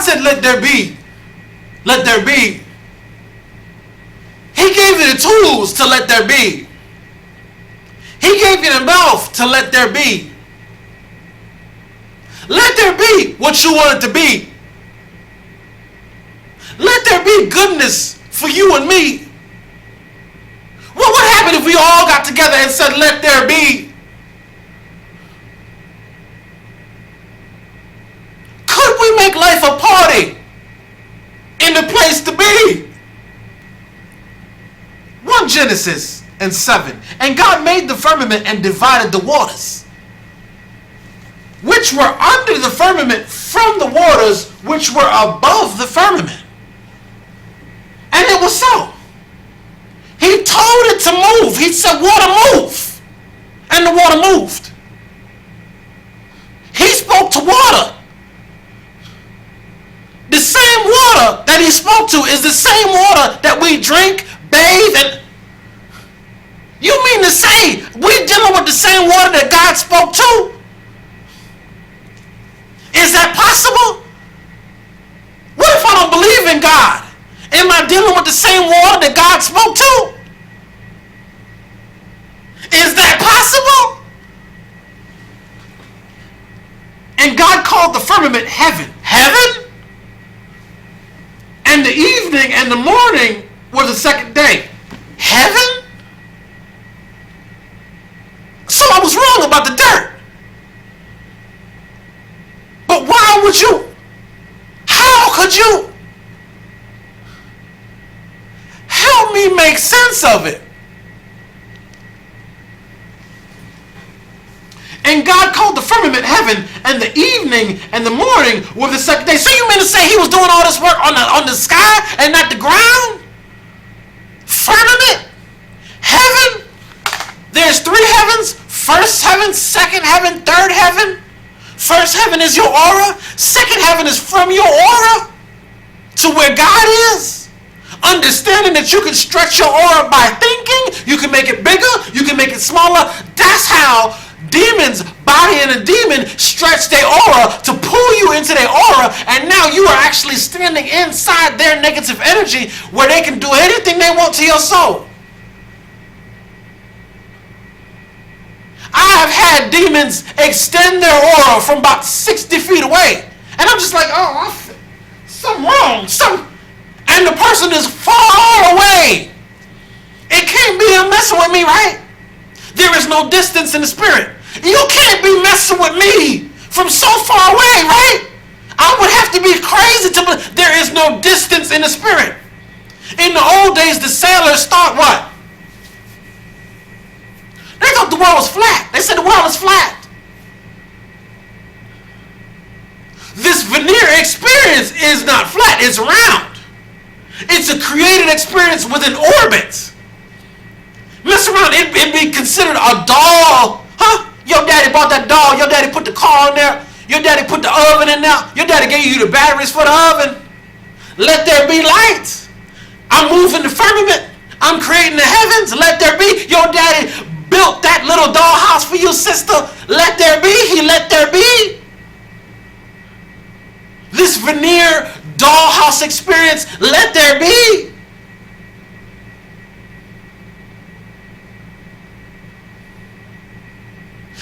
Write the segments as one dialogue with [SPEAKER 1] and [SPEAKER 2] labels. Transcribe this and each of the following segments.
[SPEAKER 1] said, let there be, let there be, he gave you the tools to let there be. He gave you the mouth to let there be. Let there be what you want it to be. Let there be goodness for you and me. What would happen if we all got together and said, let there be? Could we make life a party in the place to be? 1 Genesis and 7. And God made the firmament and divided the waters, which were under the firmament from the waters which were above the firmament. And it was so. He told it to move. He said, water, move. And the water moved. He spoke to water. The same water that he spoke to is the same water that we drink, bathe, and you mean to say we're dealing with the same water that God spoke to? Is that possible? What if I don't believe in God? Am I dealing with the same water that God spoke to? Is that possible? And God called the firmament heaven. Heaven? And the evening and the morning were the second day. Heaven? So I was wrong about the dirt. But why would you? How could you? Help me make sense of it. And God called the firmament heaven, and the evening and the morning were the second day. So you mean to say he was doing all this work on the sky and not the ground? Firmament? Heaven? There's 3 heavens. First heaven, second heaven, third heaven. First heaven is your aura. Second heaven is from your aura to where God is. Understanding that you can stretch your aura by thinking. You can make it bigger. You can make it smaller. That's how demons, body and a demon, stretch their aura to pull you into their aura, and now you are actually standing inside their negative energy where they can do anything they want to your soul. I have had demons extend their aura from about 60 feet away, and I'm just like, oh, something wrong, and the person is far away. It can't be them messing with me, right? There is no distance in the spirit. You can't be messing with me from so far away, right? I would have to be crazy to believe there is no distance in the spirit. In the old days, the sailors thought what? They thought the world was flat. They said the world is flat. This veneer experience is not flat, it's round. It's a created experience with an orbit. Mess around, it'd be considered a doll. Huh? Your daddy bought that doll. Your daddy put the car in there. Your daddy put the oven in there. Your daddy gave you the batteries for the oven. Let there be light. I'm moving the firmament. I'm creating the heavens. Let there be. Your daddy built that little dollhouse for you, sister. Let there be. He let there be. This veneer dollhouse experience, let there be.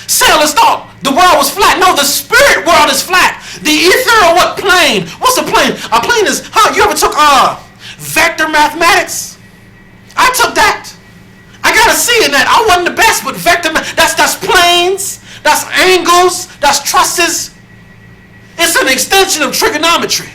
[SPEAKER 1] Sailors thought the world was flat. No, the spirit world is flat. The ether or what plane? What's a plane? A plane is, you ever took vector mathematics? I took that. I got a C in that. I wasn't the best, but vector, that's planes, that's angles, that's trusses. It's an extension of trigonometry.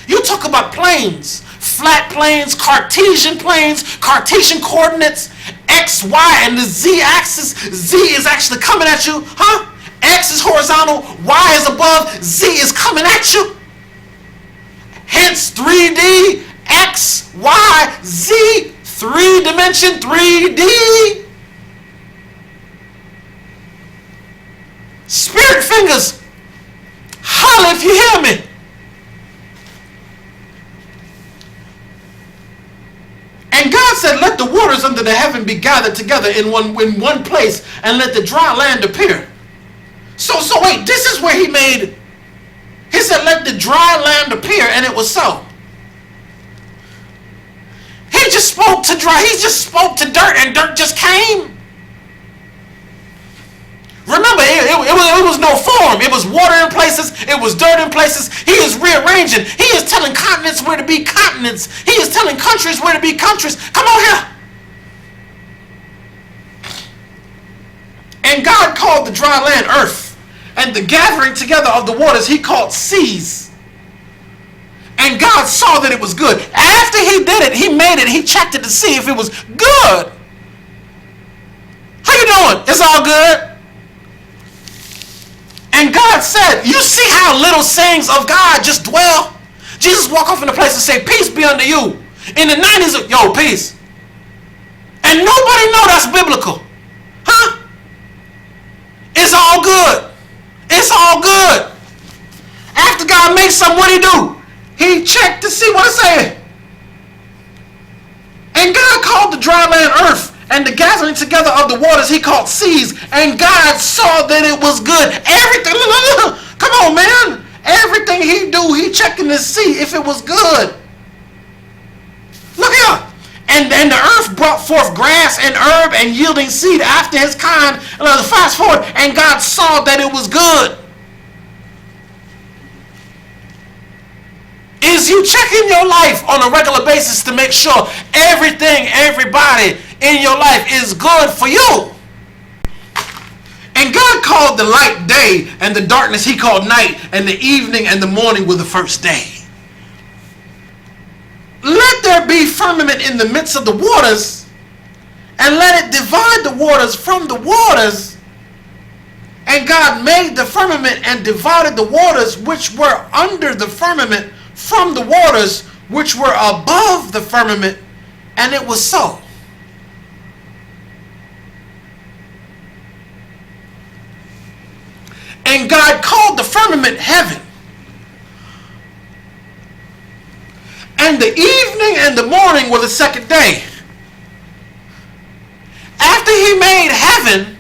[SPEAKER 1] You talk about planes, flat planes, Cartesian coordinates, X, Y, and the Z axis. Z is actually coming at you, huh? X is horizontal, Y is above, Z is coming at you. Hence 3D, X, Y, Z, 3-dimension, 3D. Spirit fingers, holla if you hear me. And God said, let the waters under the heaven be gathered together in one place, and let the dry land appear. So wait, this is where he said, let the dry land appear, and it was so. He just spoke to dirt, and dirt just came. Remember, it was no form. It was water in places. It was dirt in places. He is rearranging. He is telling continents where to be continents. He is telling countries where to be countries. Come on here. And God called the dry land earth, and the gathering together of the waters he called seas. And God saw that it was good. After he did it, he made it. He checked it to see if it was good. How you doing? It's all good. And God said, you see how little sayings of God just dwell? Jesus walk off in a place and say, peace be unto you. In the 90s, yo, peace. And nobody know that's biblical. Huh? It's all good. It's all good. After God makes something, what he do? He checked to see what it said. And God called the dry land earth, and the gathering together of the waters he called seas. And God saw that it was good. Everything, come on, man. Everything he do, he checking to see if it was good. Look here. And the earth brought forth grass and herb and yielding seed after his kind. Fast forward, and God saw that it was good. Is you checking your life on a regular basis to make sure everything, everybody in your life is good for you? And God called the light day, and the darkness he called night, and the evening and the morning were the first day. Let there be firmament in the midst of the waters, and let it divide the waters from the waters. And God made the firmament and divided the waters which were under the firmament from the waters which were above the firmament, and it was so. And God called the firmament heaven. And the evening and the morning were the second day. After he made heaven,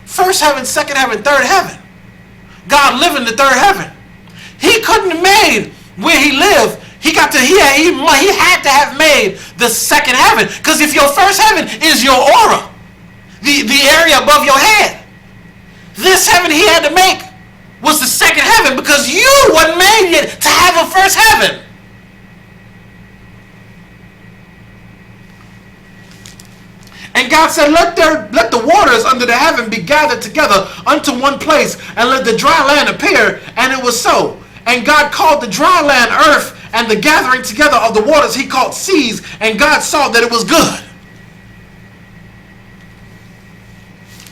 [SPEAKER 1] first heaven, second heaven, third heaven, God lived in the third heaven. He couldn't have made where he lived. He had to have made the second heaven. Because if your first heaven is your aura, the area above your head, this heaven he had to make was the second heaven, because you wasn't made yet to have a first heaven. And God said, let the waters under the heaven be gathered together unto one place, and let the dry land appear. And it was so. And God called the dry land earth, and the gathering together of the waters he called seas. And God saw that it was good.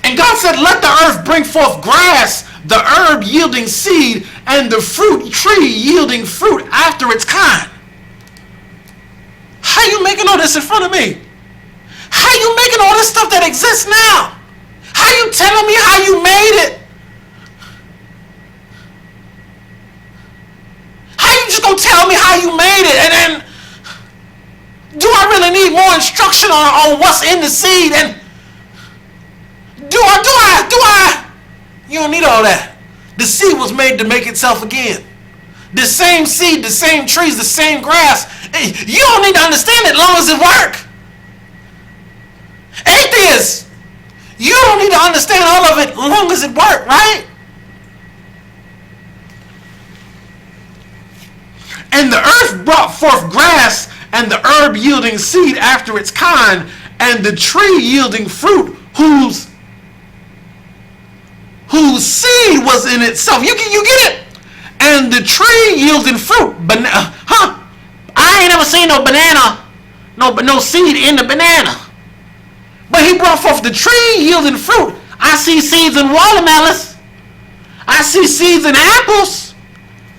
[SPEAKER 1] And God said, let the earth bring forth grass, the herb yielding seed, and the fruit tree yielding fruit after its kind. How you making all this in front of me? How you making all this stuff that exists now? How you telling me how you made it? How you just gonna tell me how you made it? And then, do I really need more instruction on what's in the seed? And do I? You don't need all that. The seed was made to make itself again. The same seed, the same trees, the same grass. You don't need to understand it as long as it works. Atheists, you don't need to understand all of it as long as it works, right? And the earth brought forth grass, and the herb yielding seed after its kind, and the tree yielding fruit whose seed was in itself. You get it? And the tree yielding fruit. I ain't never seen no banana, no seed in the banana. But he brought forth the tree yielding fruit. I see seeds in watermelons. I see seeds in apples.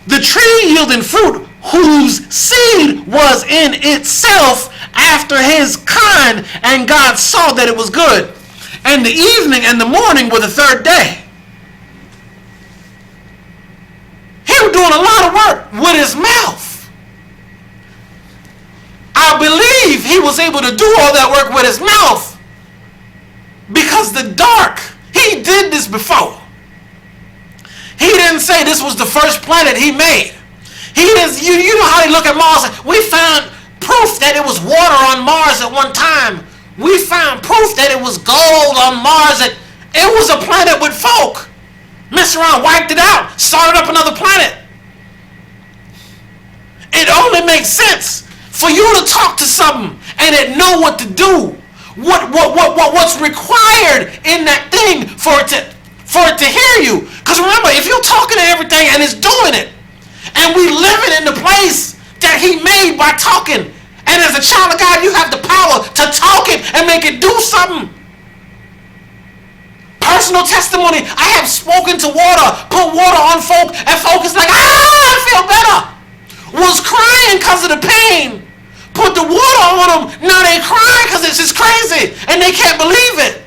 [SPEAKER 1] The tree yielding fruit, whose seed was in itself after his kind, and God saw that it was good. And the evening and the morning were the third day. He was doing a lot of work with his mouth. I believe he was able to do all that work with his mouth because the dark, he did this before. He didn't say this was the first planet he made. He didn't. You know how they look at Mars? We found proof that it was water on Mars at one time. We found proof that it was gold on Mars. That it was a planet with folk. Messed around, wiped it out, started up another planet. It only makes sense for you to talk to something and it know what to do. What's required in that thing for it to hear you. Because remember, if you're talking to everything and it's doing it, and we living in the place that he made by talking, and as a child of God, you have the power to talk it and make it do something. Personal testimony, I have spoken to water, put water on folk, and folk is like, I feel better. Was crying because of the pain. Put the water on them, now they crying because it's just crazy, and they can't believe it.